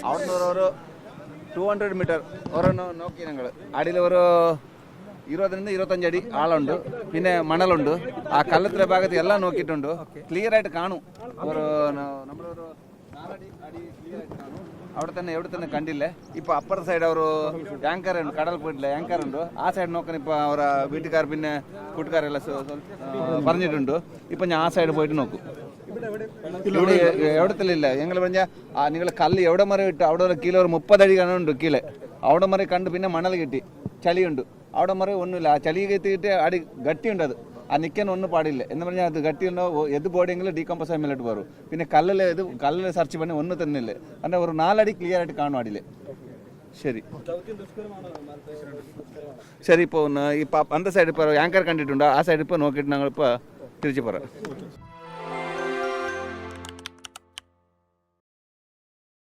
അവിടുന്ന് ഒരു 200 മീറ്റർ ഒരെണ്ണം നോക്കി ഞങ്ങൾ അടിയിൽ ഒരു 20-25 അടി ആളുണ്ട്, പിന്നെ മണലുണ്ട്. ആ കള്ളത്തിലെ ഭാഗത്ത് എല്ലാം നോക്കിയിട്ടുണ്ട്, ക്ലിയർ ആയിട്ട് കാണും. ഒരു നമ്മളൊരു 4 അടി ക്ലിയർ ആയിട്ട് കാണും. അവിടെ തന്നെ എവിടെ തന്നെ കണ്ടില്ല. ഇപ്പോൾ അപ്പുറത്തെ സൈഡ് ഒരു ആങ്കർ ഉണ്ട്, കടൽ പോയിട്ടില്ല ആങ്കർ ഉണ്ട്. ആ സൈഡ് നോക്കാൻ ഇപ്പോൾ അവരെ വീട്ടുകാർ പിന്നെ കൂട്ടുകാരെല്ലാം പറഞ്ഞിട്ടുണ്ട്. ഇപ്പം ഞാൻ ആ സൈഡ് പോയിട്ട് നോക്കും. ഇവിടെ എവിടത്തില്ല. ഞങ്ങൾ പറഞ്ഞാൽ നിങ്ങൾ കല്ല് എവിടെ മരം ഇട്ട് അവിടെ ഒരു കിലോ ഒരു 30 അടി കണുണ്ട് കീഴെ. അവിടെ മരം കണ്ട് പിന്നെ മണൽ കിട്ടി, ചളിയുണ്ട്. അവിടെ മരം ഒന്നുമില്ല. ആ ചളി കെത്തിയിട്ട് അടി ഗട്ടിയുണ്ട്. അത് ആ നിൽക്കാൻ ഒന്നും പാടില്ല എന്ന് പറഞ്ഞാൽ അത് ഗട്ടിയുണ്ടോ എത് ബോഡിയെങ്കിലും ഡീകമ്പോസ് ആയി മേലോട്ട് വരും. പിന്നെ കല്ലിൽ സെർച്ച് பண்ணி ഒന്നും തന്നെ ഇല്ല. അങ്ങനെ ഒരു 4 അടി ക്ലിയർ ആയിട്ട് കാണും അടിയിൽ. ശരി ശരി. ഇപ്പോൾ ഇപ്പം അന്ത സൈഡ് ഇപ്പോൾ ആങ്കർ കണ്ടിട്ടുണ്ട്. ആ സൈഡ് ഇപ്പോൾ നോക്കിയിട്ട് ഞങ്ങളിപ്പോൾ തിരിച്ചു പറയാം.